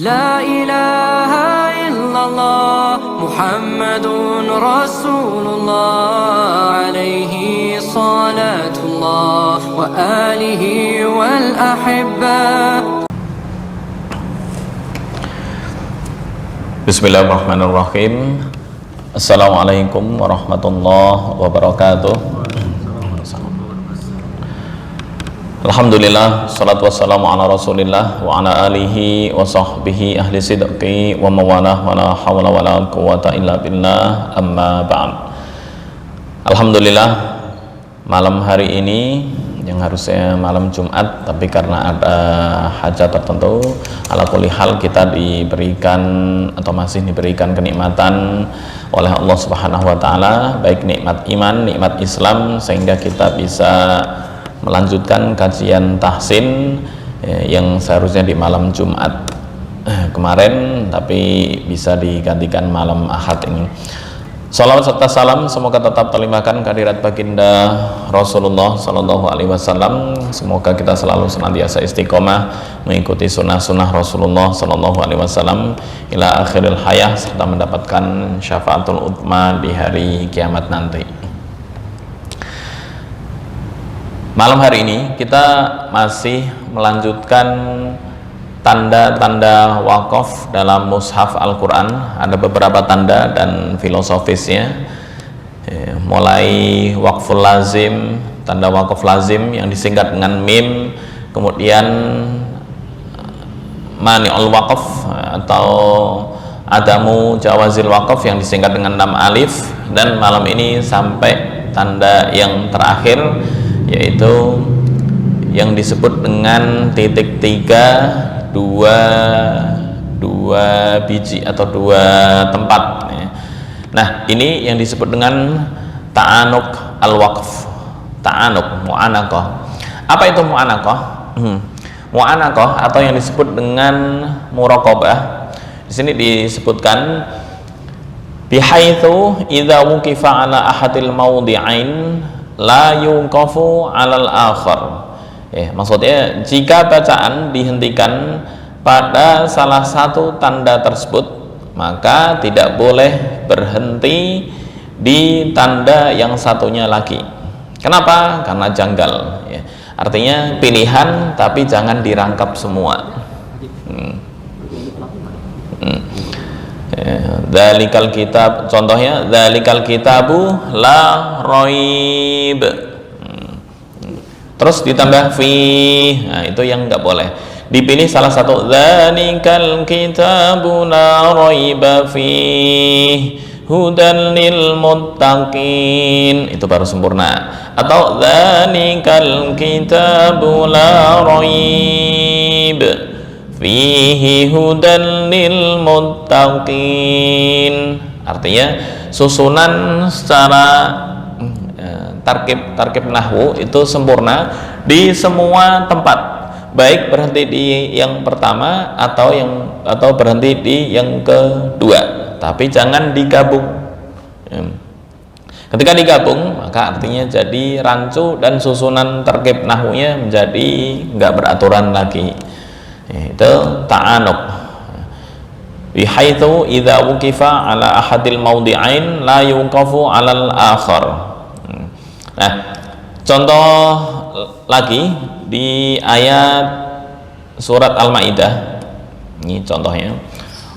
لا إله إلا الله محمد رسول الله عليه صلاة الله وآله والأحبة. Bismillahirrahmanirrahim. Assalamualaikum warahmatullahi wabarakatuh. Alhamdulillah, salatu wassalamu ala rasulillah wa ala alihi wa sahbihi ahli sidqi wa mawalah wa la hawla wa la quwata illa billah, amma ba'd. Alhamdulillah, malam hari ini yang harusnya malam Jumat, tapi karena ada hajat tertentu, ala kulli hal kita diberikan atau masih diberikan kenikmatan oleh Allah Subhanahu wa taala, baik nikmat iman, nikmat Islam, sehingga kita bisa melanjutkan kajian tahsin yang seharusnya di malam Jumat kemarin, tapi bisa digantikan malam Ahad ini. Salawat serta salam semoga tetap terlimpahkan kehadirat baginda Rasulullah Sallallahu Alaihi Wasallam. Semoga kita selalu senantiasa istiqomah mengikuti sunnah-sunnah Rasulullah Sallallahu Alaihi Wasallam ila akhiril hayah, serta mendapatkan syafaatul utma di hari kiamat nanti. Malam hari ini kita masih melanjutkan tanda-tanda wakaf dalam mushaf Al-Quran. Ada beberapa tanda dan filosofisnya, mulai wakful lazim, tanda wakaf lazim yang disingkat dengan mim, kemudian mani'ul wakaf atau adamu jawazil wakaf yang disingkat dengan 6 alif, dan malam ini sampai tanda yang terakhir, yaitu yang disebut dengan titik 3, dua biji atau 2 tempat. Nah, ini yang disebut dengan ta'anuk al-waqf, ta'anuk, mu'anaqah. Apa itu mu'anaqah? Mu'anaqah atau yang disebut dengan muraqabah, di sini disebutkan bihaitsu idza wuqifa ala ahadil mawdi'ain la yuqafu alal akhar. Maksudnya jika bacaan dihentikan pada salah satu tanda tersebut, maka tidak boleh berhenti di tanda yang satunya lagi. Kenapa? Karena janggal, artinya pilihan tapi jangan dirangkap semua. Dzalikal kitab, contohnya dzalikal kitabu la raib, terus ditambah fi. Nah, itu yang nggak boleh. Dipilih salah satu, dzalikal kitabu la raiba fi hudan lil muttaqin, itu baru sempurna. Atau dzalikal kitabu la raib fihi hudan lil muttaqin. Artinya susunan secara tarkib nahwu itu sempurna di semua tempat, baik berhenti di yang pertama atau berhenti di yang kedua, tapi jangan digabung. Ketika digabung, maka artinya jadi rancu dan susunan tarkib nahwunya menjadi nggak beraturan lagi. Itu ta'anuk bihaitsu idza wuqifa ala ahadil mawdi'ain la yuqafu 'alal akhar. Nah, contoh lagi di ayat surat Al-Maidah. Ini contohnya,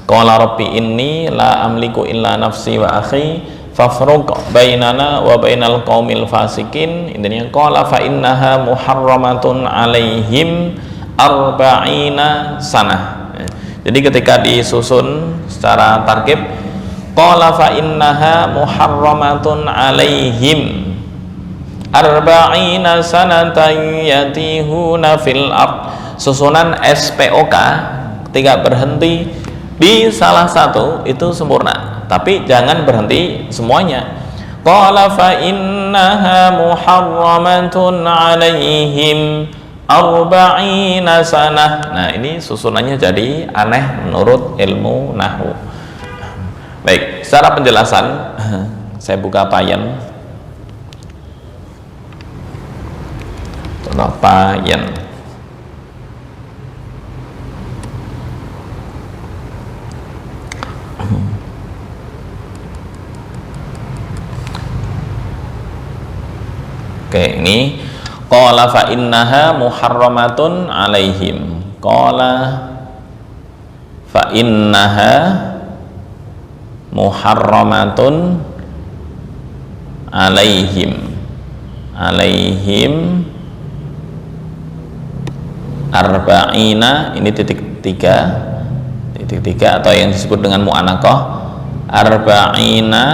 qala rabbi inni la amliku illa nafsi wa akhi fafruq bainana wa bainal qaumil fasikin. Intinya qala fa innaha muharramatun 'alaihim arba'ina sanah. Jadi ketika disusun secara tarkib, qala fa innaha muharramatun 'alaihim arba'ina sanatan yatihuna fil ard. Susunan SPOK ketika berhenti di salah satu itu sempurna, tapi jangan berhenti semuanya. Qala fa innaha muharramatun 'alaihim arba'ina sanah. Nah, ini susunannya jadi aneh menurut ilmu nahwu. Baik, secara penjelasan saya buka payan. Contoh payan. Oke, ini qala fa innaha muharramatun alaihim. Qala fa innaha muharramatun alaihim. Alaihim arba'ina, ini titik tiga atau yang disebut dengan mu'anaqah, arba'ina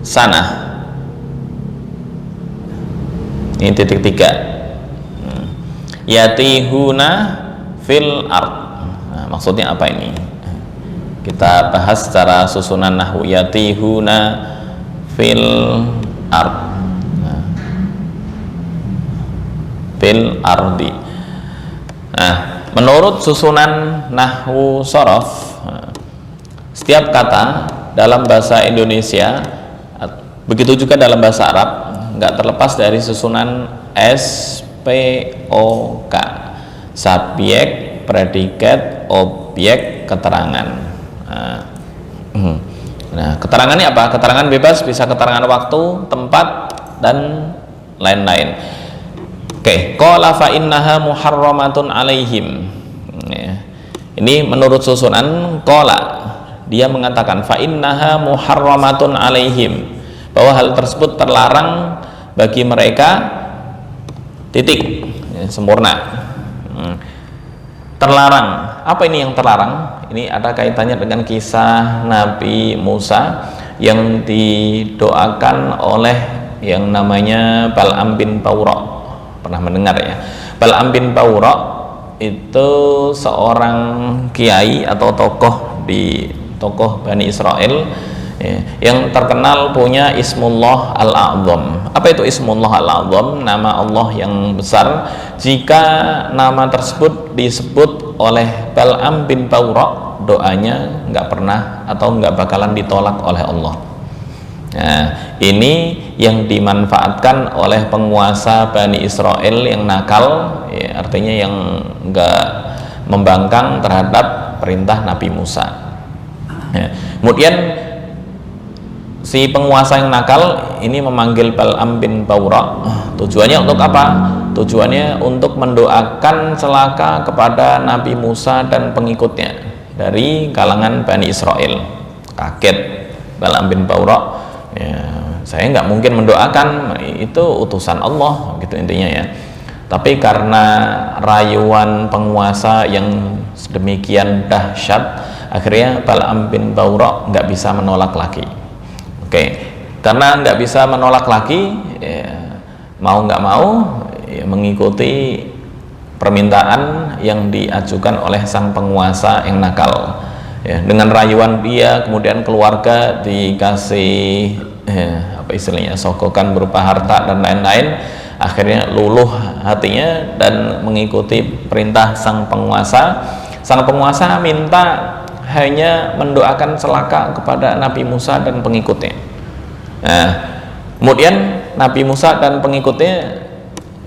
sanah. Ini titik tiga. Yatihuna fil ard. Nah, maksudnya apa ini? Kita bahas secara susunan nahwu. Yatihuna fil ard. Nah, fil ardi. Nah, menurut susunan nahwu shorof, setiap kata dalam bahasa Indonesia, begitu juga dalam bahasa Arab, nggak terlepas dari susunan SPOK, subjek, predikat, objek, keterangan. Nah, keterangannya apa? Keterangan bebas, bisa keterangan waktu, tempat, dan lain-lain. Oke, qala fa innaha muharramatun alaihim. Ini menurut susunan qala, dia mengatakan fa innaha muharramatun alaihim, bahwa hal tersebut terlarang bagi mereka, titik, sempurna. Terlarang. Apa ini yang terlarang? Ini ada kaitannya dengan kisah Nabi Musa yang didoakan oleh yang namanya Bal'am bin Bawra. Pernah mendengar ya? Bal'am bin Bawra itu seorang kiai atau tokoh Bani Israel yang terkenal punya Ismullah Al-A'zam. Apa itu Ismullah Al-A'zam? Nama Allah yang besar. Jika nama tersebut disebut oleh Bal'am bin Bawra, doanya nggak pernah atau nggak bakalan ditolak oleh Allah. Nah, ini yang dimanfaatkan oleh penguasa Bani Israel yang nakal, ya, artinya yang nggak membangkang terhadap perintah Nabi Musa. Ya. Kemudian si penguasa yang nakal ini memanggil Bal'am bin Bawra. Tujuannya untuk apa? Tujuannya untuk mendoakan celaka kepada Nabi Musa dan pengikutnya dari kalangan Bani Israel. Kaget Bal'am bin Bawra, ya, saya nggak mungkin mendoakan, itu utusan Allah, gitu intinya ya. Tapi karena rayuan penguasa yang sedemikian dahsyat, akhirnya Bal'am bin Bawra nggak bisa menolak lagi. Oke, karena nggak bisa menolak lagi, ya, mau nggak mau ya, mengikuti permintaan yang diajukan oleh sang penguasa yang nakal. Ya, dengan rayuan dia, kemudian keluarga dikasih apa istilahnya, sogokan berupa harta dan lain-lain, akhirnya luluh hatinya dan mengikuti perintah sang penguasa. Sang penguasa minta hanya mendoakan celaka kepada Nabi Musa dan pengikutnya. Nah, kemudian Nabi Musa dan pengikutnya,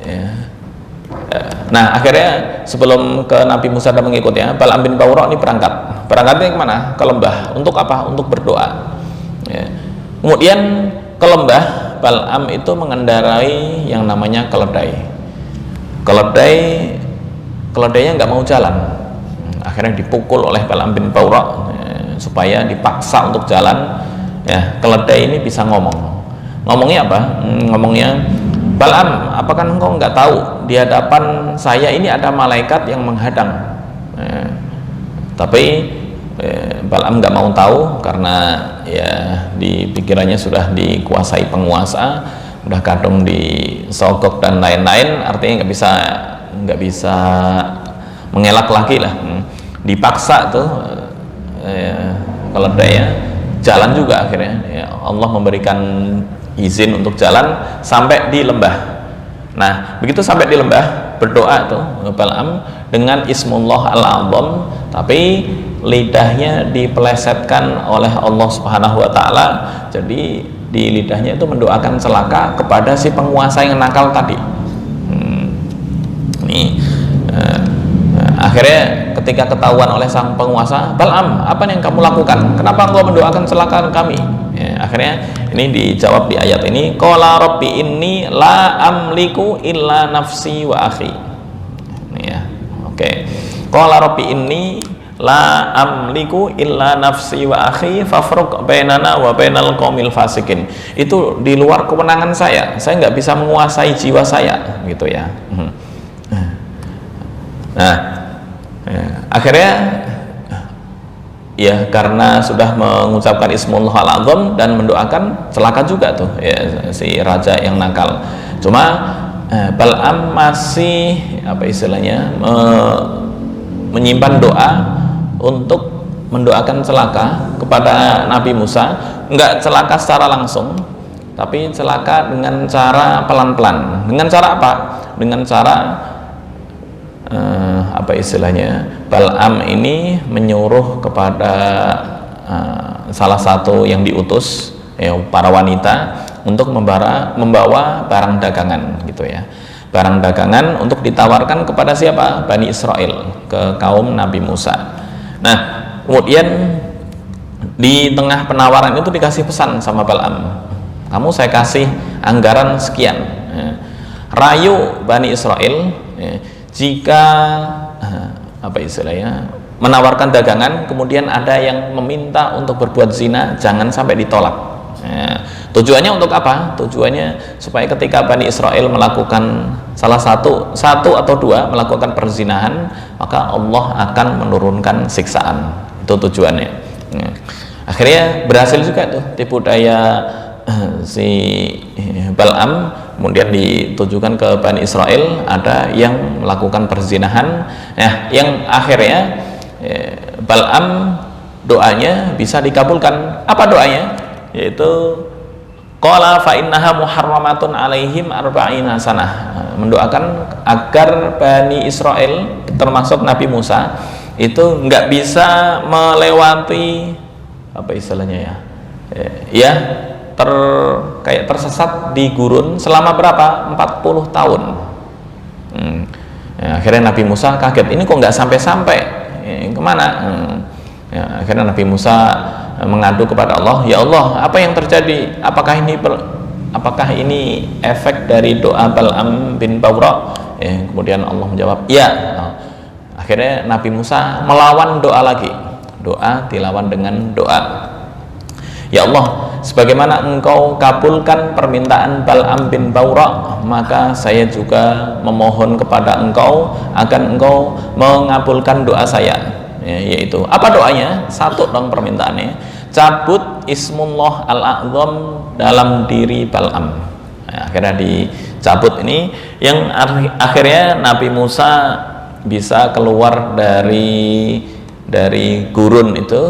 ya, nah akhirnya sebelum ke Nabi Musa dan pengikutnya, Bal'am bin Bawra ini berangkatnya kemana? Ke lembah. Untuk apa? Untuk berdoa. Ya. Kemudian ke lembah, Bal'am itu mengendarai yang namanya keledai. Keledainya nggak mau jalan. Akhirnya dipukul oleh Bal'am bin Bawra supaya dipaksa untuk jalan. Ya, keledai ini bisa ngomong. Ngomongnya apa? Ngomongnya, Bal'am, apakah engkau nggak tahu di hadapan saya ini ada malaikat yang menghadang? Tapi Bal'am nggak mau tahu karena ya di pikirannya sudah dikuasai penguasa, udah kadung disogok dan lain-lain, artinya nggak bisa mengelak lagi lah. Dipaksa tuh keledainya jalan juga akhirnya. Ya, Allah memberikan izin untuk jalan sampai di lembah. Nah, begitu sampai di lembah, berdoa tuh Bal'am dengan Ismullah Al-A'zam, tapi lidahnya dipelesetkan oleh Allah Subhanahu wa Ta'ala. Jadi di lidahnya itu mendoakan celaka kepada si penguasa yang nakal tadi. Akhirnya ketika ketahuan oleh sang penguasa, Bal'am, apa yang kamu lakukan? Kenapa engkau mendoakan celaka kami? Ya, akhirnya ini dijawab di ayat ini, qala rabbi inni la amliku illa nafsi wa akhi. Ini ya. Oke. Qala rabbi inni la amliku illa nafsi wa akhi fafruq bainana wa bainal qaumil fasikin. Itu di luar kewenangan saya nggak bisa menguasai jiwa saya, gitu ya. Nah, akhirnya ya karena sudah mengucapkan Ismullah al-Azam dan mendoakan, celaka juga tuh ya, si raja yang nakal. Cuma Bal'am masih apa istilahnya menyimpan doa untuk mendoakan celaka kepada Nabi Musa. Enggak celaka secara langsung, tapi celaka dengan cara pelan-pelan. Dengan cara apa? Dengan cara apa istilahnya, Bal'am ini menyuruh kepada salah satu yang diutus ya, para wanita untuk membawa barang dagangan, gitu ya, barang dagangan untuk ditawarkan kepada siapa? Bani Israel, ke kaum Nabi Musa. Nah, kemudian di tengah penawaran itu dikasih pesan sama Bal'am, kamu saya kasih anggaran sekian, rayu Bani Israel jika apa istilahnya, menawarkan dagangan kemudian ada yang meminta untuk berbuat zina, jangan sampai ditolak. Tujuannya untuk apa? Tujuannya supaya ketika Bani Israel melakukan salah satu atau dua melakukan perzinahan, maka Allah akan menurunkan siksaan. Itu tujuannya. Akhirnya berhasil juga tuh tipu daya si Bal'am. Kemudian ditujukan ke Bani Israel, ada yang melakukan perzinahan. Nah, yang akhirnya Bal'am doanya bisa dikabulkan. Apa doanya? Yaitu qala fa innaha muharramatun alaihim arba'ina sanah, mendoakan agar Bani Israel termasuk Nabi Musa itu nggak bisa melewati apa istilahnya ya, kayak tersesat di gurun selama berapa? 40 tahun. Ya, akhirnya Nabi Musa kaget, ini kok nggak sampai-sampai, kemana? Ya, akhirnya Nabi Musa mengadu kepada Allah, ya Allah, apa yang terjadi? Apakah ini efek dari doa Bal'am bin Bawra? Kemudian Allah menjawab, ya. Akhirnya Nabi Musa melawan doa lagi, doa dilawan dengan doa, ya Allah, sebagaimana engkau kabulkan permintaan Bal'am bin Bawra, maka saya juga memohon kepada engkau agar engkau mengabulkan doa saya. Yaitu apa doanya? Satu dong permintaannya, cabut Ismullah al-A'zam dalam diri Bal'am. Akhirnya dicabut ini, yang akhirnya Nabi Musa bisa keluar dari gurun itu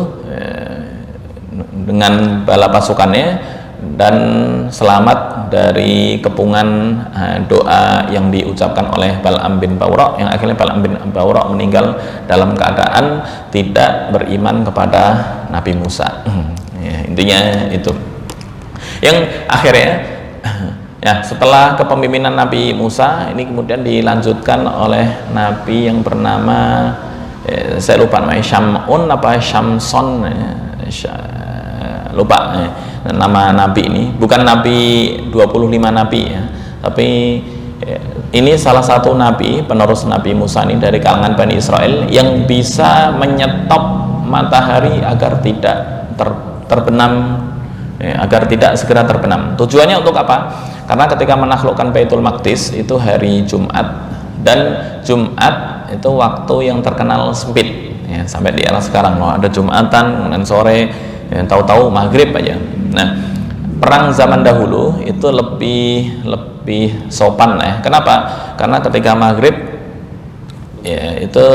dengan bala pasukannya dan selamat dari kepungan doa yang diucapkan oleh Bal'am bin Bawra, yang akhirnya Bal'am bin Bawra meninggal dalam keadaan tidak beriman kepada Nabi Musa. Ya, intinya itu. Yang akhirnya ya, setelah kepemimpinan Nabi Musa ini kemudian dilanjutkan oleh Nabi yang bernama saya lupa namanya, Syam'un apa Syamson, lupa nama Nabi ini. Bukan Nabi 25 Nabi ya, tapi ini salah satu Nabi penerus Nabi Musa ini dari kalangan Bani Israel yang bisa menyetop matahari agar tidak terbenam, agar tidak segera terbenam. Tujuannya untuk apa? Karena ketika menaklukkan Baitul Maqdis itu hari Jumat, dan Jumat itu waktu yang terkenal sempit ya, sampai di era sekarang loh, ada Jumatan kemudian sore, tahu-tahu maghrib aja. Nah, perang zaman dahulu itu lebih sopan ya. Kenapa? Karena ketika maghrib ya itu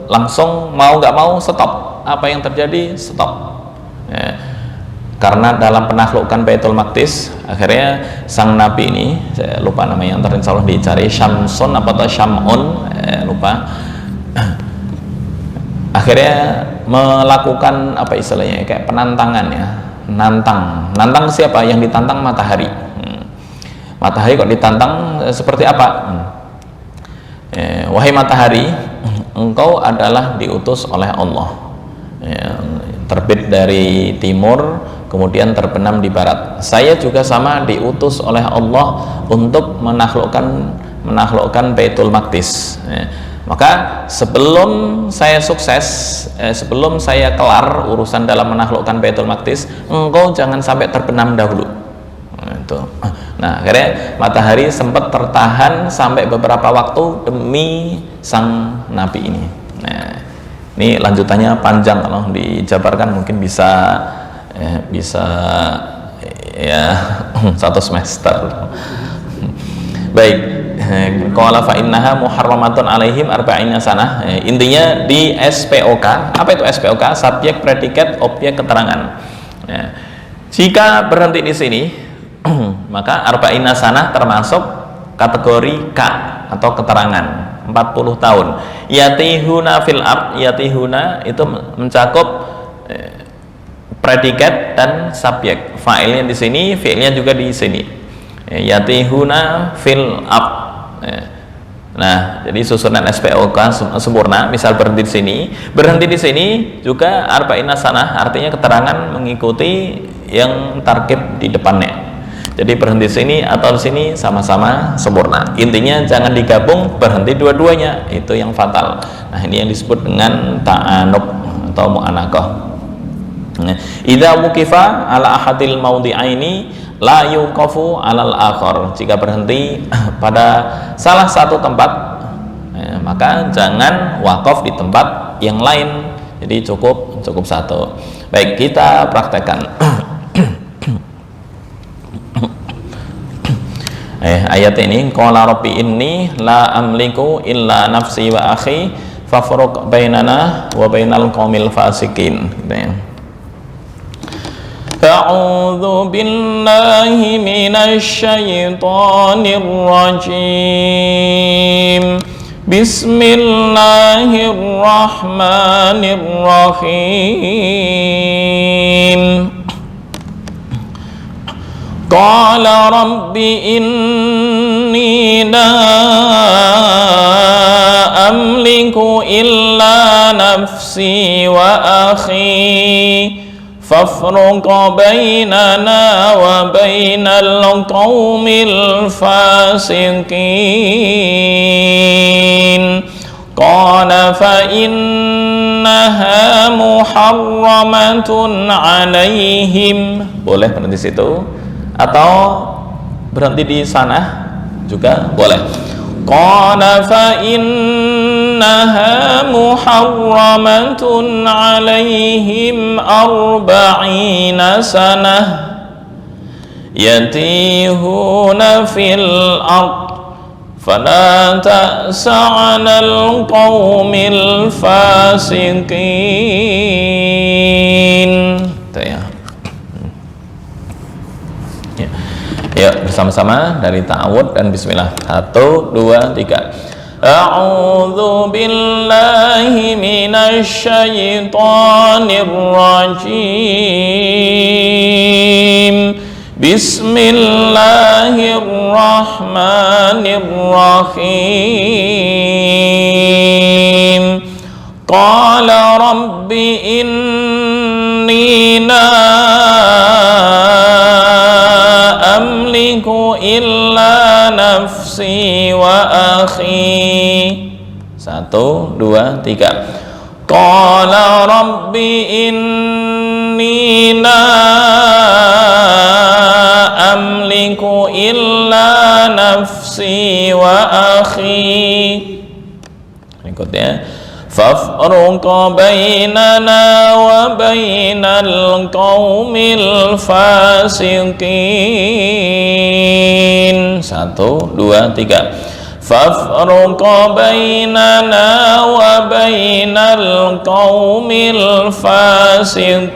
langsung mau nggak mau stop. Apa yang terjadi? Stop ya. Karena dalam penaklukan Baitul Maqdis, akhirnya sang Nabi ini, saya lupa namanya, ntar insya Allah dicari, Syamson apa atau Syam'un, lupa. Akhirnya melakukan apa istilahnya, kayak penantangan ya, nantang siapa? Yang ditantang matahari. Matahari kok ditantang seperti apa? Wahai matahari, engkau adalah diutus oleh Allah ya, terbit dari timur kemudian terbenam di barat. Saya juga sama diutus oleh Allah untuk menaklukkan Baitul Maqdis, ya. Maka sebelum saya sukses, sebelum saya kelar urusan dalam menaklukkan Baitul Maqdis, engkau jangan sampai terbenam dahulu. Nah, akhirnya matahari sempat tertahan sampai beberapa waktu demi sang nabi ini. Nah, ini lanjutannya panjang, kalau dijabarkan mungkin bisa ya 1 semester. Baik, qala fa innaha muharramatun alaihim arba'ina sanah. Intinya di SPOK, apa itu SPOK? Subjek, predikat, objek, keterangan. Ya. Jika berhenti di sini, maka arba'ina sanah termasuk kategori K atau keterangan, 40 tahun. Yatihuna fil ard, yatihuna itu mencakup predikat dan subjek. Fa'ilnya di sini, fi'ilnya juga di sini. Yatihuna fil ard. Nah, jadi susunan SPOK sempurna. Misal berhenti di sini juga arba'ina sanah, artinya keterangan mengikuti yang tarkib di depannya. Jadi berhenti sini atau sini sama-sama sempurna. Intinya jangan digabung, berhenti dua-duanya, itu yang fatal. Nah, ini yang disebut dengan ta'anub atau mu'anaqah. Idza wuqifa ala ahadil mawdi'aini la yuqafu alal akhar. Jika berhenti pada salah satu tempat, maka jangan wakaf di tempat yang lain. Jadi cukup satu. Baik, kita praktekkan. Ayat ini, qala rabbi inni la amliku illa nafsi wa akhi fafruq bainana wa bainal qaumil fasikin. A'udzu billahi minasy syaithanir rajim. Bismillahirrahmanirrahim. Qala rabbi inni la amliku illa nafsi wa akhi fafruq bainana wa bainal qaumil fasiqin. Qala fa innaha muharramatun alaihim. Boleh berhenti situ atau berhenti di sana juga boleh. Qala fa innaha muharramatun alaihim arba'ina sanah yatihuna fil ard fala ta'sa 'alal qaumil fasiqin. Yuk bersama-sama dari ta'awud dan bismillah. 1, 2, 3. A'udzu billahi minasy syaithanir rajim. Bismillahirrahmanirrahim. Qala rabbi inni la amliku illa nafsi wa akhi. 1, 2, 3. Qala rabbi inni la amliku illa nafsi wa akhi. Berikutnya, fafruq bainana wa bainal qaumil fasiqin. 1, 2, 3. Fafruq bainana wa bainal qaumil fasiqin.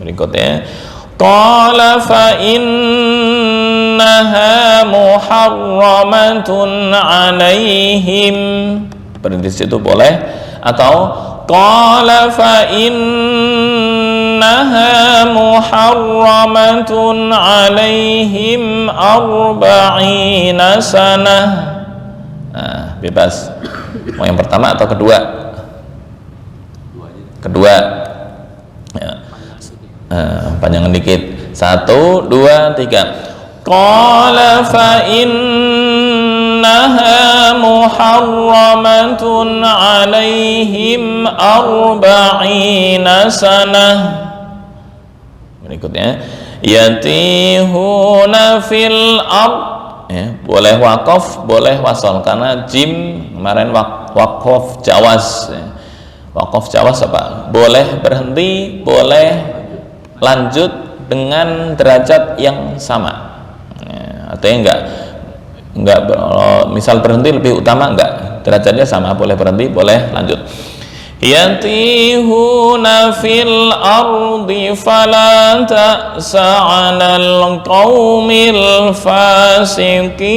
Berikutnya, qala fa innaha muharramatun alaihim. Berhenti situ boleh, atau qala fa innaha muharramatun alaihim arba'ina sanah. Nah, bebas mau yang pertama atau kedua. kedua. Ya. Panjangan dikit. 1, 2, 3. Qala fa innaha muharramatun alaihim 40 sanah. Berikutnya, yatihuna fil ard. Ya, boleh wakaf, boleh wasal, karena jim kemarin wakaf jawaz. Ya. Wakaf jawaz apa? Boleh berhenti, boleh lanjut dengan derajat yang sama. Ya, artinya enggak misal berhenti lebih utama, enggak, derajatnya sama, boleh berhenti, boleh lanjut. Yatihuna fil ardi fala ta'sa 'alal qaumil fasiqin.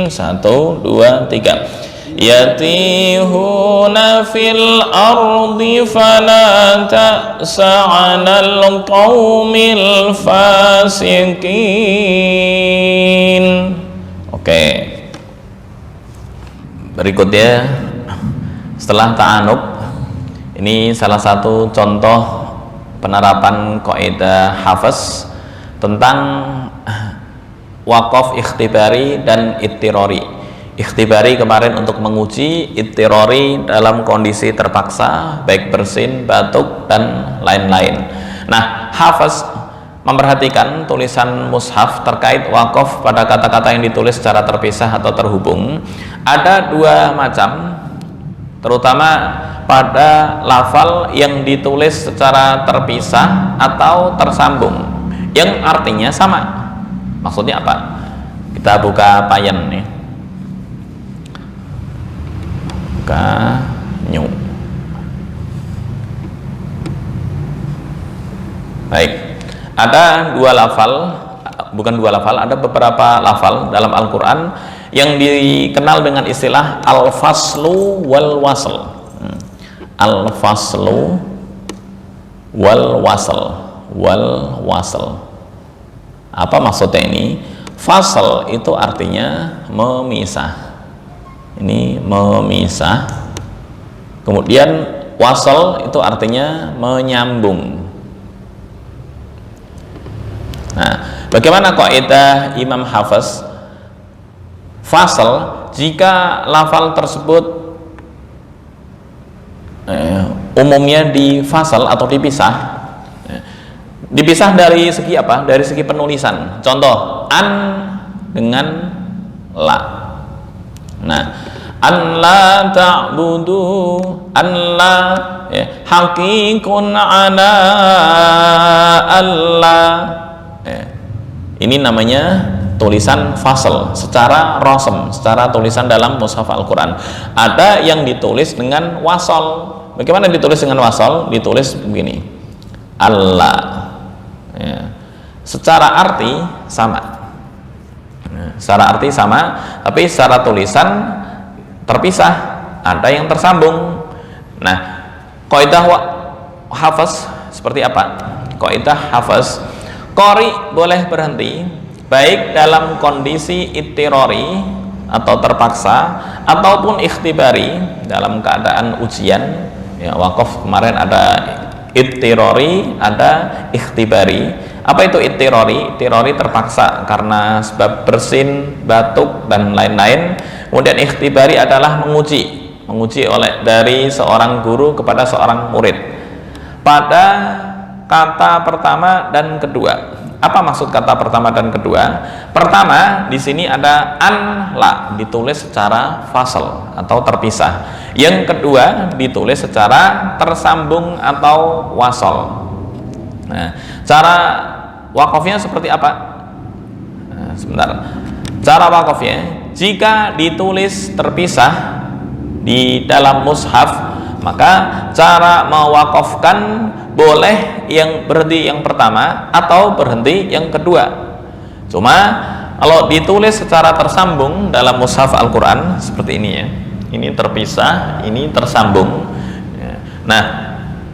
1, 2, 3. Yatihuna fil ardi fala ta'sa 'alal qaumil fasiqin. Oke. Berikutnya, setelah ta'anub, ini salah satu contoh penerapan kaidah hafaz tentang wakaf ikhtibari dan ittirori. Ikhtibari kemarin untuk menguji, ittirori dalam kondisi terpaksa, baik bersin, batuk, dan lain-lain. Nah, hafaz memperhatikan tulisan mushaf terkait wakaf pada kata-kata yang ditulis secara terpisah atau terhubung. Ada 2 macam, terutama pada lafal yang ditulis secara terpisah atau tersambung, yang artinya sama. Maksudnya apa? Kita buka payen nih. Kanyu. Baik, ada 2 lafal, bukan 2 lafal, ada beberapa lafal dalam Al-Quran yang dikenal dengan istilah al-faslu wal wasl. Al-faslu wal wasl. Apa maksudnya ini? Fasl itu artinya memisah. Ini memisah. Kemudian wasal itu artinya menyambung. Nah, bagaimana kaidah Imam Hafiz? Fasal, jika lafal tersebut umumnya difasal atau dipisah. Dipisah dari segi apa? Dari segi penulisan. Contoh, an dengan la. Nah, an la ta'budu, an la, ya, haqiqun ala Allah. Ya. Ini namanya tulisan fasal secara rosem, secara tulisan dalam mushaf Al-Quran. Ada yang ditulis dengan wasal. Bagaimana ditulis dengan wasal? Ditulis begini, Allah. Ya. Secara arti sama. Secara arti sama, tapi secara tulisan terpisah, ada yang tersambung. Nah, kaidah hafaz seperti apa? Kaidah hafaz, qari boleh berhenti baik dalam kondisi ittirori atau terpaksa ataupun ikhtibari dalam keadaan ujian. Ya, wakaf kemarin ada ittirori, ada ikhtibari. Apa itu ittirori? Ittirori terpaksa karena sebab bersin, batuk, dan lain-lain. Kemudian ikhtibari adalah menguji dari seorang guru kepada seorang murid pada kata pertama dan kedua. Apa maksud kata pertama dan kedua? Pertama, di sini ada an la, ditulis secara fasal atau terpisah. Yang kedua, ditulis secara tersambung atau wasal. Nah, cara wakafnya seperti apa? Nah, sebentar. Cara wakafnya, jika ditulis terpisah di dalam mushaf, maka cara mewakafkan boleh yang berhenti yang pertama atau berhenti yang kedua. Cuma kalau ditulis secara tersambung dalam mushaf Al-Quran seperti ini ya, ini terpisah, ini tersambung. Nah,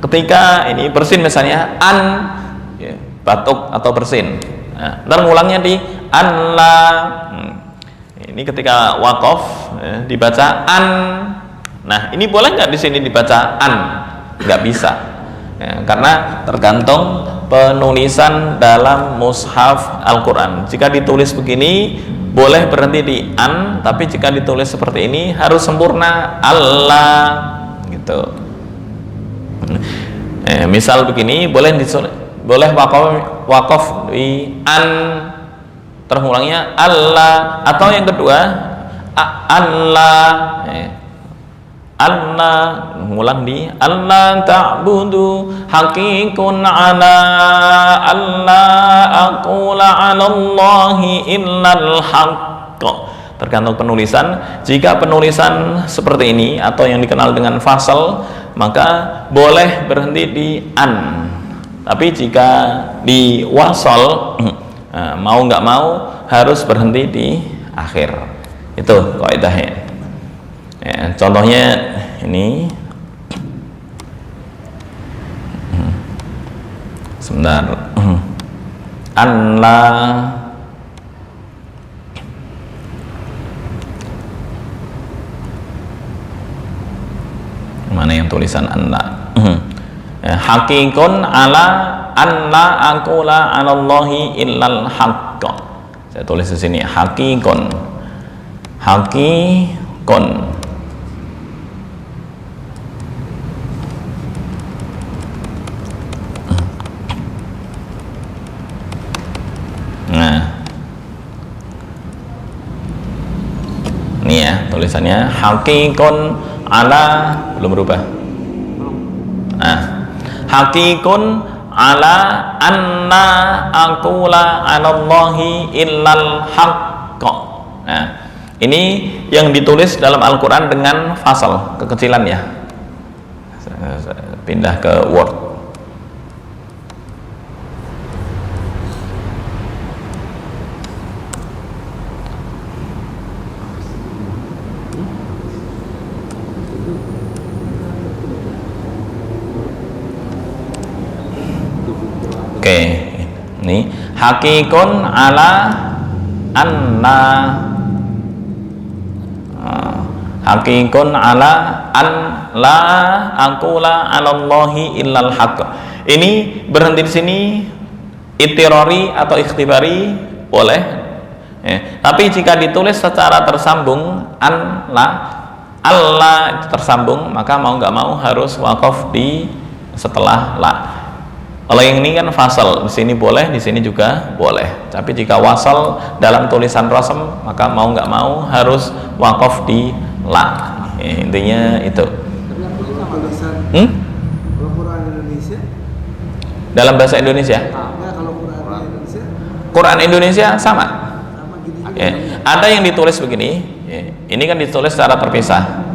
ketika ini bersin misalnya an, ya, batuk atau bersin, nah, ntar ngulangnya di an la. Ini ketika wakaf, ya, dibaca an, Nah, ini boleh nggak di sini dibaca an? Nggak bisa, ya, karena tergantung penulisan dalam mushaf Al-Quran. Jika ditulis begini boleh berhenti di an, tapi jika ditulis seperti ini harus sempurna Allah gitu. Misal begini boleh wakaf di an, terulangnya Allah, atau yang kedua Allah, Allah ngulang di Allah ta'budu hakikun ala Allah aqula ala Allahi illal haqq. Tergantung penulisan. Jika penulisan seperti ini atau yang dikenal dengan fasal, maka boleh berhenti di an. Tapi jika di wasal, mau nggak mau harus berhenti di akhir. Itu kaidahnya. Ya, contohnya ini, sebentar, anla, mana yang tulisan anla? Hakikun ala anla aqula ala Allahi illal haqq. Saya tulis di sini hakikun, hakikun. Nah, ini ya tulisannya hakikun ala, belum berubah. Nah, hakikun ala anna aqula ala Allahi illal haqq. Nah, ini yang ditulis dalam Al-Quran dengan fasal kekecilan ya. Pindah ke Word. Oke, ini hakikun ala anna, hakikun ala an la aqula ala Allahi illal haqq. Ini berhenti di sini itirori atau ikhtibari boleh, ya. Tapi jika ditulis secara tersambung an la Allah tersambung, maka mau nggak mau harus wakaf di setelah la. Kalau yang ini kan fasal, di sini boleh, di sini juga boleh. Tapi jika wasal dalam tulisan rasm, maka mau nggak mau harus wakaf di la. Ya, intinya itu. Kalau Quran Indonesia? Dalam bahasa Indonesia? Nah, kalau Quran Indonesia? Quran Indonesia sama. Sama gini. Ya, ada yang ditulis begini. Ya, ini kan ditulis secara terpisah.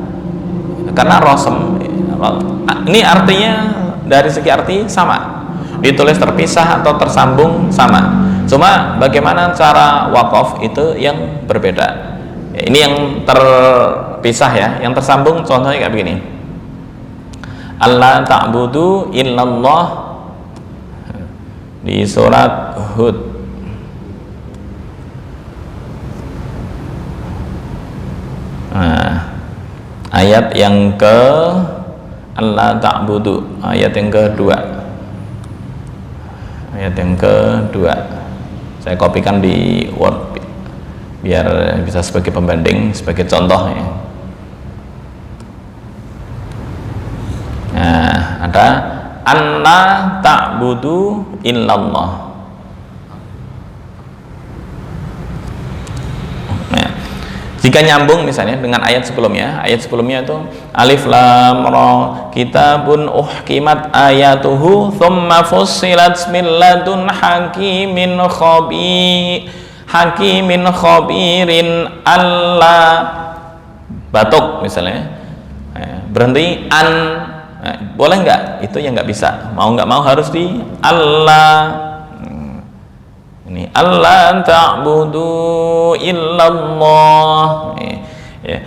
Karena rasm, ini artinya dari segi arti sama. Ditulis terpisah atau tersambung sama, cuma bagaimana cara wakaf itu yang berbeda. Ya, ini yang terpisah ya, yang tersambung contohnya kayak begini, Allah ta'budu illallah di surat Hud. Nah, ayat yang ke Allah ta'budu, ayat yang kedua. Ayat yang kedua saya kopikan di Word biar bisa sebagai pembanding, sebagai contoh ya. Nah, ada anna ta'budu illallah. Nah, jika nyambung misalnya dengan ayat sebelumnya itu alif lam ra kitabun uhkimat ayatuhu thumma fussilat min ladun hakimin khabirin Allah, batuk misalnya, berhenti an, boleh nggak? Itu yang nggak bisa, mau nggak mau harus di Allah. Ini Allah ta'budu illallah. Ya.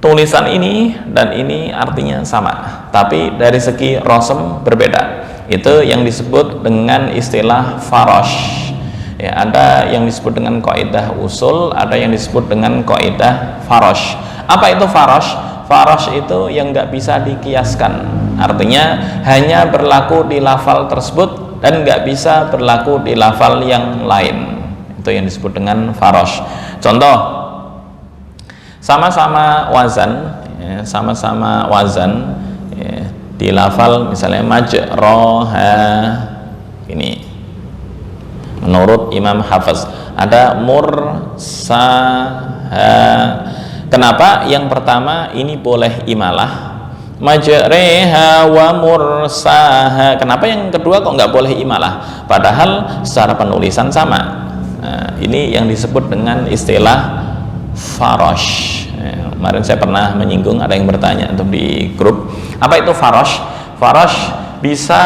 Tulisan ini dan ini artinya sama, tapi dari segi rasm berbeda. Itu yang disebut dengan istilah farash. Ya, ada yang disebut dengan kaidah usul, ada yang disebut dengan kaidah farash. Apa itu farash? Farosh itu yang nggak bisa dikiaskan, artinya hanya berlaku di lafal tersebut dan nggak bisa berlaku di lafal yang lain. Itu yang disebut dengan farosh. Contoh, sama-sama wazan, ya, sama-sama wazan, ya, di lafal misalnya majroha ini menurut Imam Hafiz ada mursaha. Kenapa yang pertama ini boleh imalah majreha wa mursaha, kenapa yang kedua kok nggak boleh imalah, padahal secara penulisan sama. Nah, ini yang disebut dengan istilah farosh. Kemarin saya pernah menyinggung, ada yang bertanya untuk di grup, apa itu farosh? Farosh bisa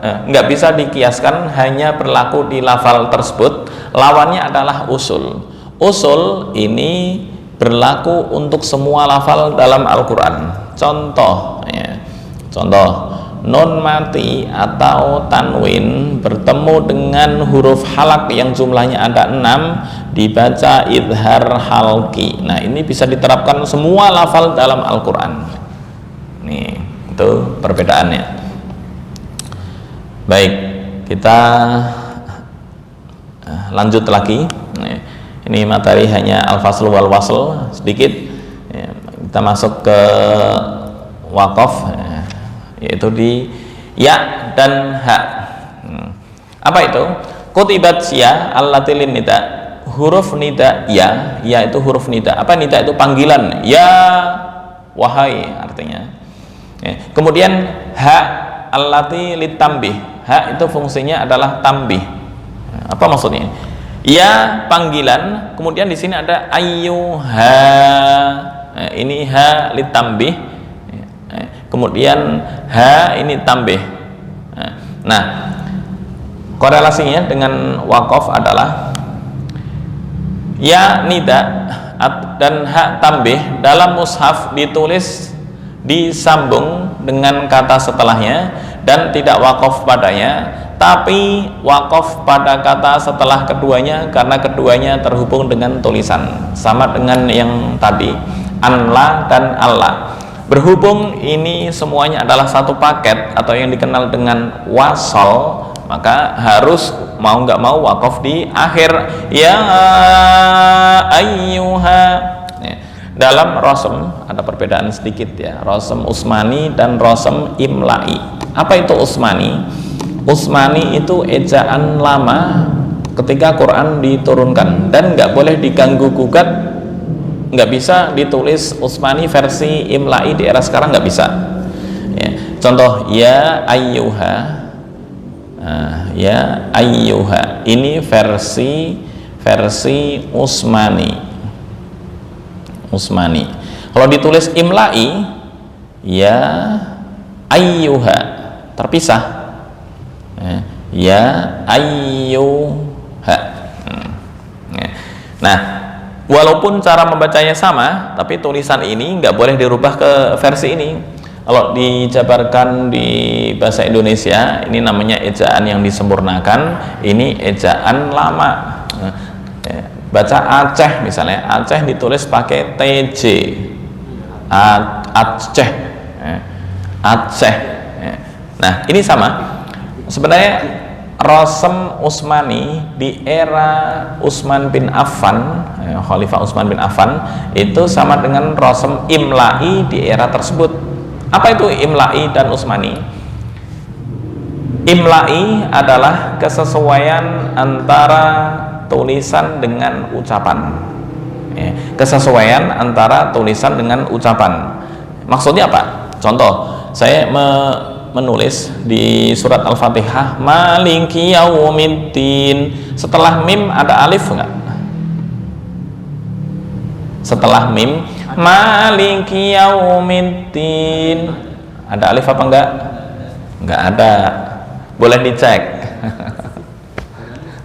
nggak bisa dikiaskan, hanya berlaku di lafal tersebut. Lawannya adalah usul. Usul ini berlaku untuk semua lafal dalam Al-Quran. Contoh, ya, contoh nun mati atau tanwin bertemu dengan huruf halak yang jumlahnya ada 6 dibaca idhar halki. Nah, ini bisa diterapkan semua lafal dalam Al-Quran. Nih, itu perbedaannya. Baik, kita lanjut lagi. Ini materi hanya al-fasl wal wasl sedikit. Kita masuk ke waqaf, yaitu di ya dan ha. Apa itu? Kutibat ya allati lin nida, huruf nida ya itu huruf nida. Apa nida itu? Panggilan, ya wahai artinya. Kemudian ha allati litambih, ha itu fungsinya adalah tambih. Apa maksudnya? Ya panggilan, kemudian di sini ada ayyuha, ini ha litambih, kemudian ha ini tambih. Nah, korelasinya dengan waqaf adalah ya nida dan ha tambih dalam mushaf ditulis disambung dengan kata setelahnya dan tidak waqaf padanya, tapi waqaf pada kata setelah keduanya karena keduanya terhubung dengan tulisan, sama dengan yang tadi anla dan Allah. Berhubung ini semuanya adalah satu paket atau yang dikenal dengan wasol, maka harus mau nggak mau waqaf di akhir, ya ayyuha. Dalam rosem ada perbedaan sedikit ya, rosem usmani dan rosem imla'i. Apa itu usmani? Usmani itu ejaan lama ketika Quran diturunkan dan nggak boleh diganggu gugat, nggak bisa ditulis usmani versi imla'i di era sekarang, nggak bisa. Ya. Contoh ya ayyuha, ya ayyuha ini versi usmani. Kalau ditulis imla'i ya ayyuha terpisah. Ya ayyuha. Nah, walaupun cara membacanya sama, tapi tulisan ini nggak boleh dirubah ke versi ini. Kalau dijabarkan di bahasa Indonesia, ini namanya ejaan yang disempurnakan, ini ejaan lama. Baca Aceh misalnya, Aceh ditulis pakai TJ, Aceh, Aceh. Nah, ini sama. Sebenarnya rosem usmani di era Utsman bin Affan, Khalifah Utsman bin Affan, itu sama dengan rosem imla'i di era tersebut. Apa itu imla'i dan usmani? Imla'i adalah kesesuaian antara tulisan dengan ucapan. Kesesuaian antara tulisan dengan ucapan. Maksudnya apa? Contoh, saya menulis di surat Al-Fatihah maliki yaumiddin, setelah mim ada alif enggak? Setelah mim maliki yaumiddin ada alif apa enggak? Enggak ada. Boleh dicek.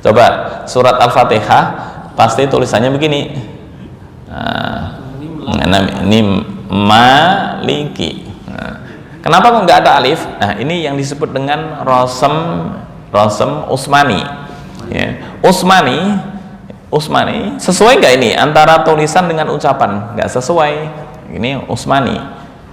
Coba surat Al-Fatihah pasti tulisannya begini. Ini maliki. Kenapa kok nggak ada alif? Nah, ini yang disebut dengan rosem usmani. Ya. Usmani sesuai nggak ini antara tulisan dengan ucapan? Nggak sesuai. Ini Utsmani.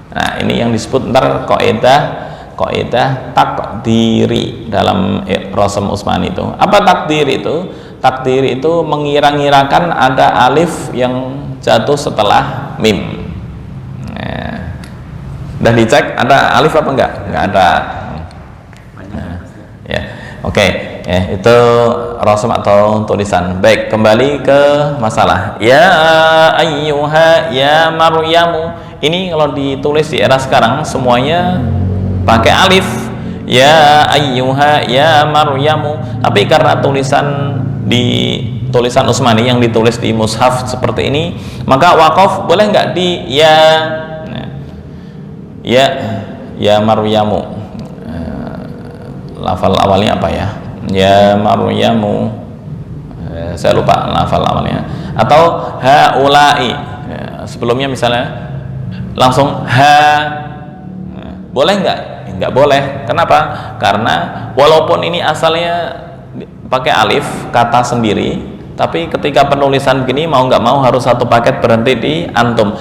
Nah, ini yang disebut ntar kaidah takdiri dalam Rasm Utsmani itu. Apa takdir itu? Takdir itu mengira-ngirakan ada alif yang jatuh setelah mim. Udah dicek ada alif apa enggak? Enggak ada. Ya, oke. Itu rasm atau tulisan. Baik, kembali ke masalah. Ya ayyuha ya Maryamu. Ini kalau ditulis di era sekarang semuanya pakai alif. Ya ayyuha ya Maryamu. Tapi karena tulisan Utsmani yang ditulis di mushaf seperti ini, maka waqaf boleh nggak di ya Maryamu. Lafal awalnya apa ya? Ya Maryamu. Saya lupa lafal awalnya. Atau haulai. Sebelumnya misalnya langsung boleh nggak? Nggak boleh. Kenapa? Karena walaupun ini asalnya pakai alif kata sendiri, tapi ketika penulisan begini mau nggak mau harus satu paket berhenti di antum.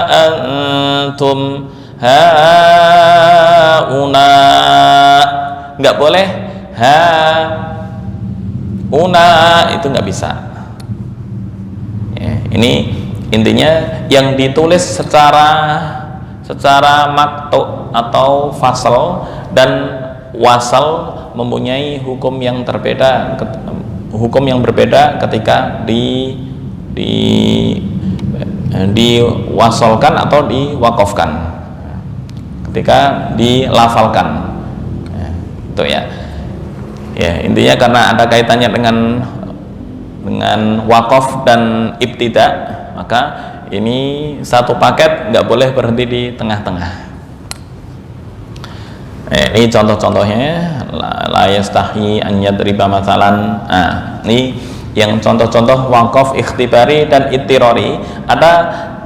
Antum hauna, nggak boleh una, itu nggak bisa. Ini intinya yang ditulis secara maktu atau fasal dan wasal mempunyai hukum yang berbeda ketika diwasolkan atau diwakofkan, ketika dilafalkan. Itu ya. Intinya karena ada kaitannya dengan wakaf dan ibtida, maka ini satu paket nggak boleh berhenti di tengah-tengah. Ini contoh-contohnya. La yastahi an yadriba mathalan. Ini yang contoh-contoh wakaf ikhtibari dan ittirori. Ada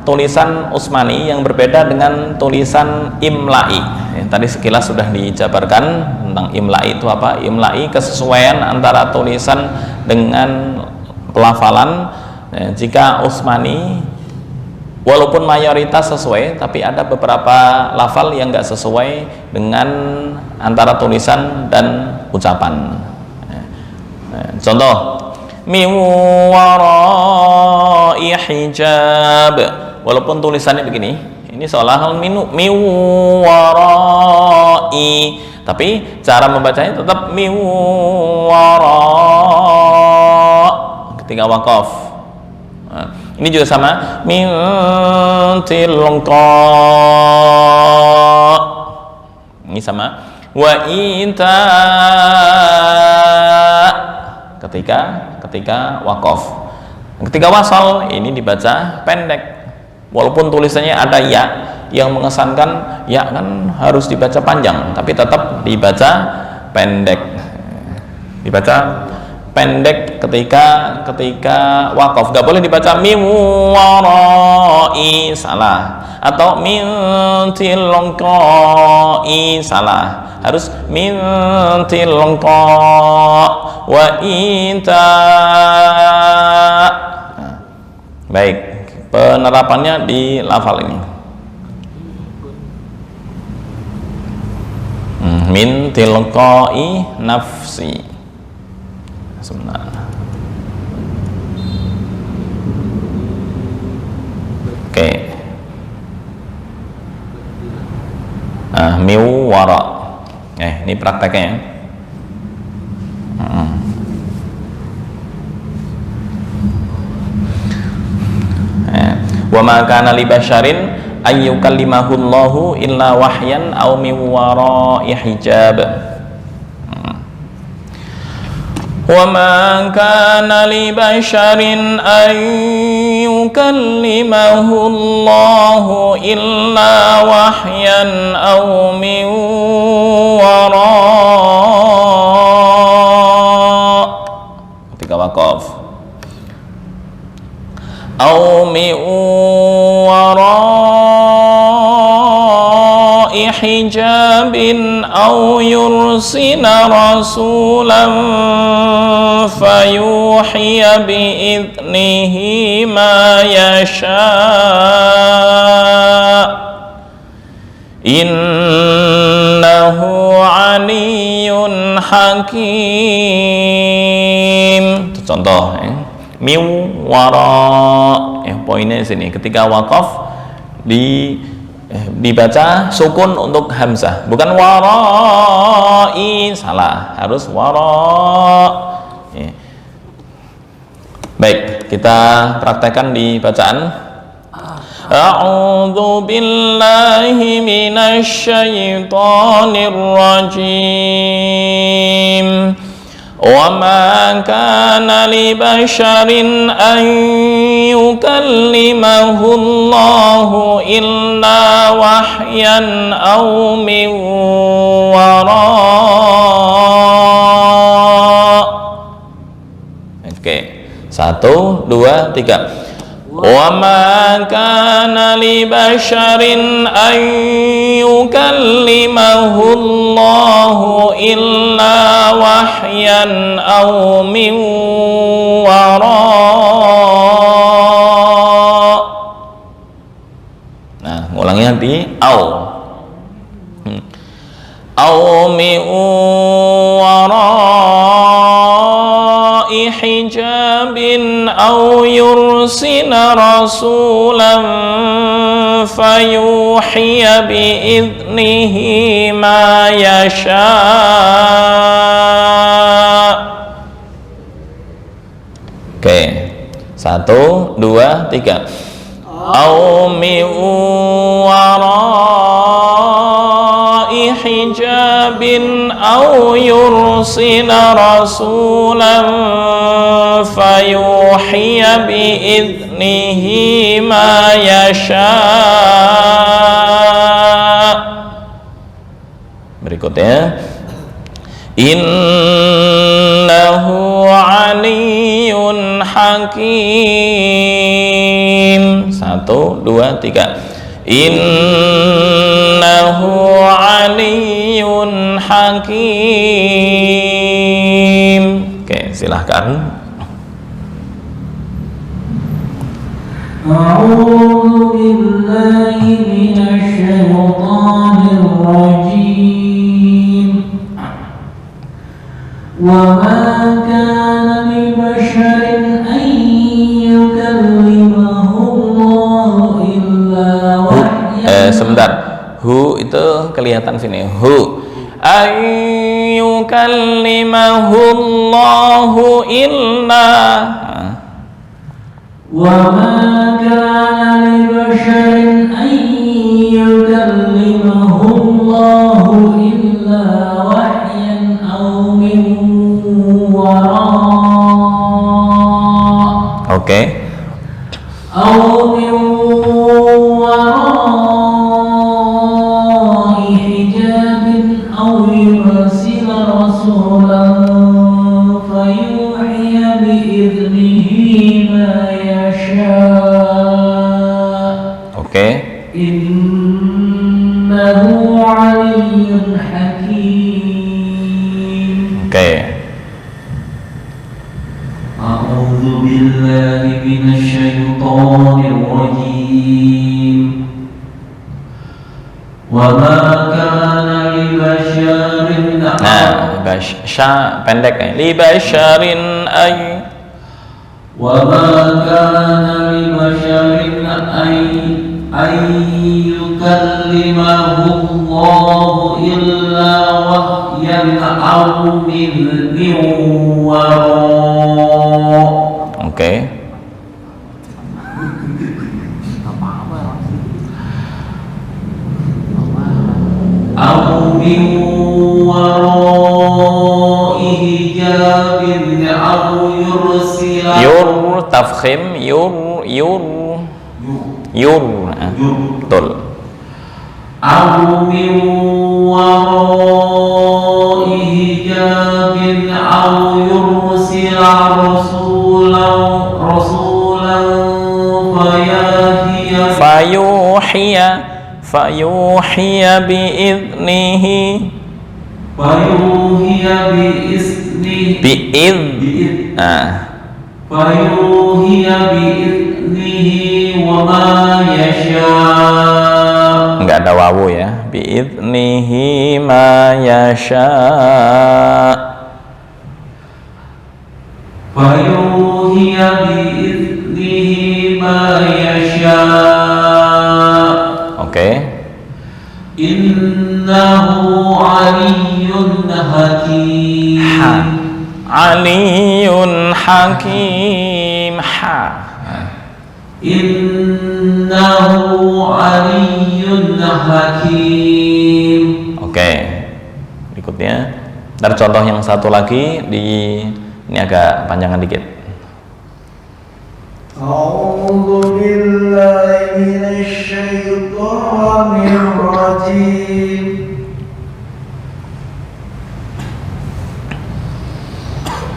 tulisan Utsmani yang berbeda dengan tulisan imla'i. Tadi sekilas sudah dijabarkan tentang imla'i itu apa. Imla'i kesesuaian antara tulisan dengan pelafalan. Jika Utsmani walaupun mayoritas sesuai, tapi ada beberapa lafal yang nggak sesuai dengan antara tulisan dan ucapan. Contoh, min wara'i hijab. Walaupun tulisannya begini, ini seolah min wara'i, tapi cara membacanya tetap min wara' ketika waqaf. Ini juga sama, min tilqa. Ini sama, wa ita ketika waqaf. Ketika wasal ini dibaca pendek, walaupun tulisannya ada ya yang mengesankan ya kan harus dibaca panjang, tapi tetap dibaca pendek. Ketika waqaf, gak boleh dibaca min warai, salah, atau min tilqai, salah, harus min tilqa wa ita. Baik, penerapannya di lafal ini. Min tilqai nafsi. Sebentar. Oke. Miwara. Ini prakteknya. Wa ma kana li basyarin ayyukallimahu Allahu illa wahyan aw min wara'i hijab. وَمَا كَانَ لِبَشَرٍ أَن يُكَلِّمَهُ اللَّهُ إِلَّا وَحْيًا أَوْ مِنْ وَرَاءِ ketika waqaf أَوْ مِنْ وَرَاءِ حجاب أو يرسل رسولا فيوحي بإذنه ما يشاء إنه علي حكيم. Itu contoh miwara. Poinnya di sini ketika wakaf dibaca sukun untuk hamzah, bukan warai, salah, harus wara. Baik, kita praktekkan di bacaan. A'udzu billahi minasy syaithanir rajim. Wa ma kana li basharin an yukallimahu Allahu illa wahyan aw min wara. Oke, 1, 2, 3. Wa ma kana li basharin an yukallimahu Allahu illa wahyan aw min wara. Nah, ngulangnya di aw. Aw min wara'i hijabin aw yursila rasulan fayuhiya bi'idnihi ma yasha'. Oke, 1, 2, 3. Aw min wara'i hijabin aw yursila rasulan fayuhiya bi'idnihi ma yasha'. Berikutnya, innahu aliyyun hakim. 1, 2, 3. Innahu aliyyun hakim. Oke, silahkan. A'udzu billahi minasy syaithanir rajim. Wa ma kana li basharin an yukallimahu Allahu illa wahyan. Sebentar. Hu itu kelihatan sini. Hu. An yukallimahu Allahu illa. وَمَا كَانَ لِبَشَرٍ أَن يُكَلِّمَهُ اللَّهُ إِلَّا وَحْيًا أَوْ مِن وَرَاءِ Oke. أَوْ مِن وَرَاءِ حِجَابٍ أَوْ يُرْسِلَ رَسُولًا فَيُوحِيَ بِإِذْنِهِ مَا Oke. Innahu aliyyun hakim. Oke. A'udzu billahi minasy syaithanir rajim. Wa ma kana li basharin. Nah, sya pendek nih. Li basharin ay. وَمَا كَانَ لِبَشَرٍ أَن يُكَلِّمَهُ اللَّهُ إِلَّا وَحْيًا أَوْ مِن وَرَاءِ. Oke. أَوْ مِن وَرَاءِ حِجَابٍ أَوْ يُرْسِلَ Yur tafkhim yur. Betul. أَوْ مِن وَرَاءِ حِجَابٍ أَوْ يُرْسِلَ رَسُولًا fayuhiya bi'idnihi fayuhiya bi'idnihi wa ma yasha. Enggak ada wawu ya. Bi'idnihi ma yasha. Fayuhiya bi'idnihi ma yasha. Oke. Innahu aliyyun hakim. Aliyun hakim. Innahu aliyyun hakim. Oke. Berikutnya dari contoh yang satu lagi ini agak panjangan dikit. A'udzu billahi minasy syaithanir rajim.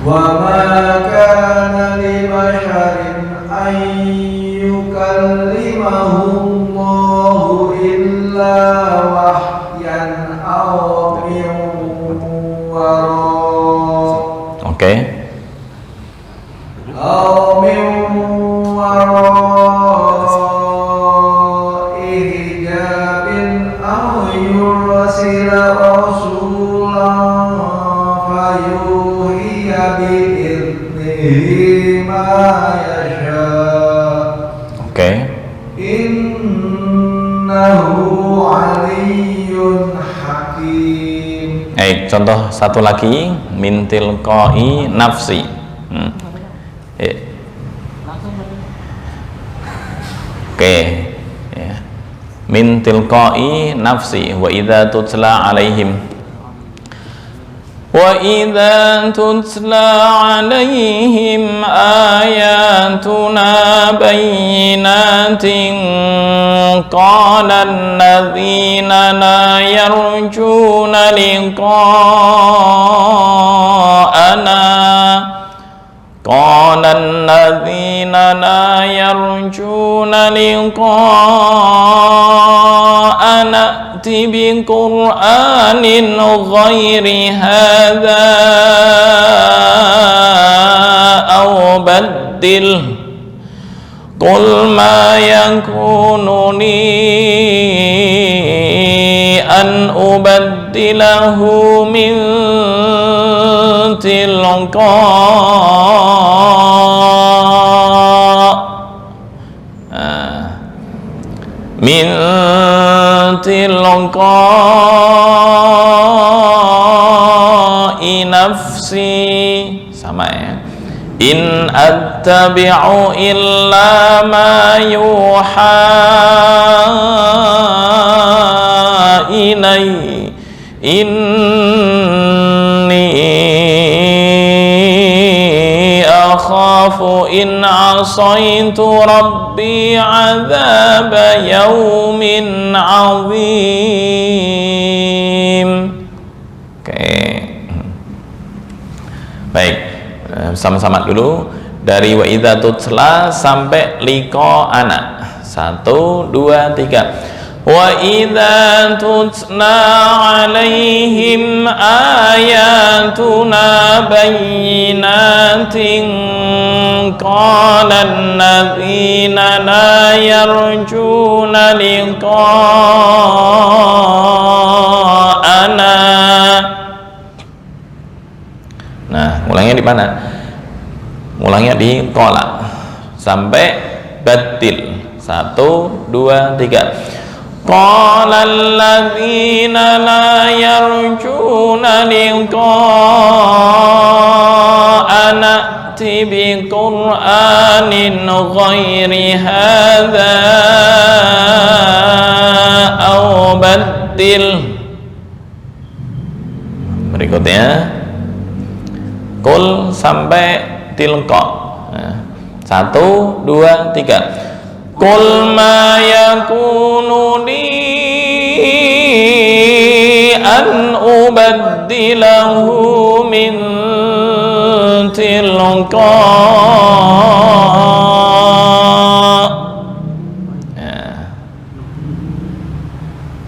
Wa ma kana li basharin an yukallimahu Allahu illa wahyan aw min wara'. Oke. Aw min wara'i hijabin aw yursila rasulan fayuhiya bi'idnihi ma yasha. Oke. Innahu aliyyun hakim. Contoh satu lagi min tilqai nafsi. Oke. Ya. Min tilqai nafsi wa idza tutla alaihim ayatuna bayyinatin qala alladhina la yarjuna liqa'ana قال الذين لا يرجون لقاءنا ائت بقرآن غير هذا أو بدله قل ما يكون لي أن أبدله من tilqa'i nafsi, sama ya. In attabi'u illa ma yuha ilai inni akhafu in asaitu rabbi azaba yaumin azim. Oke. Baik, sama-sama dulu dari wa idza tutla sampai liqa'ana. 1, 2, 3. Wa idza tutla alaihim ayatuna bayyinatin qala alladzina la yarjuna liqa'ana. Nah, mulainya di mana? Mulainya di qala sampai batil. 1, 2, 3. Qala alladzina la yarjuna liqa'ana a'ti bi qur'anin ghairi hadza aw baddil. Berikutnya Qul sampai tilqa. 1, 2, 3. Qul ma yakunu li an ubaddilahu min tilqa.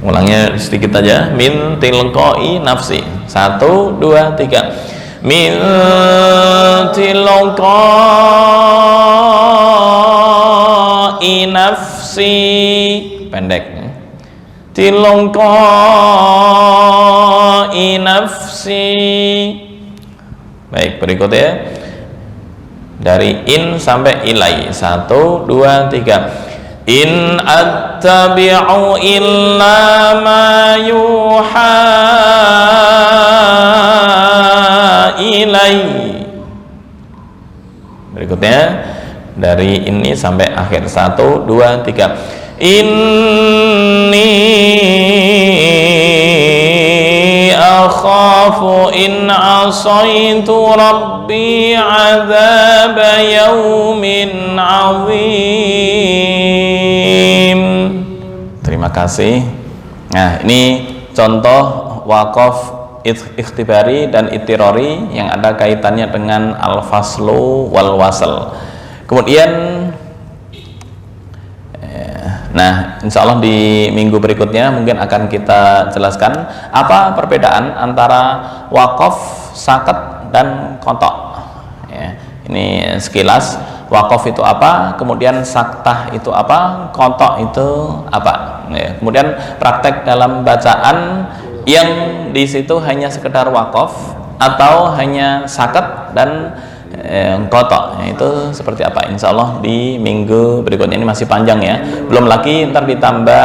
Ulangnya sedikit aja. Min tilqai nafsi. 1, 2, 3. Min tilqai nafsi. Pendek. Tilqai nafsi. Baik, berikutnya dari in sampai ilai. 1, 2, 3. In attabi'u illa ma yuha ilai. Berikutnya dari ini sampai akhir. 1, 2, 3. Inni akhafu in asaitu rabbi azab yaumin azim. Terima kasih. Nah, ini contoh wakaf ikhtibari dan itirori yang ada kaitannya dengan al-faslu wal wasl. Kemudian nah, insya Allah di minggu berikutnya mungkin akan kita jelaskan apa perbedaan antara wakaf, sakat, dan kotok. Ya, ini sekilas wakaf itu apa, kemudian saktah itu apa, kotok itu apa. Ya, kemudian praktek dalam bacaan yang di situ hanya sekedar wakaf atau hanya sakat dan kotok, itu seperti apa, insya Allah di minggu berikutnya. Ini masih panjang ya, belum lagi ntar ditambah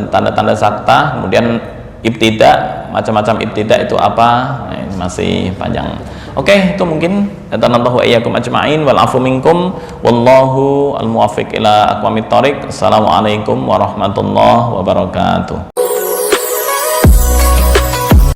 tanda-tanda sakta, kemudian ibtida, macam-macam ibtida itu apa. Nah, ini masih panjang. Oke, itu mungkin. Hadanallahu wa iyyakum ajma'in wal afu minkum wallahu al muwaffiq ila aqwamit thoriq. Assalamualaikum warahmatullahi wabarakatuh.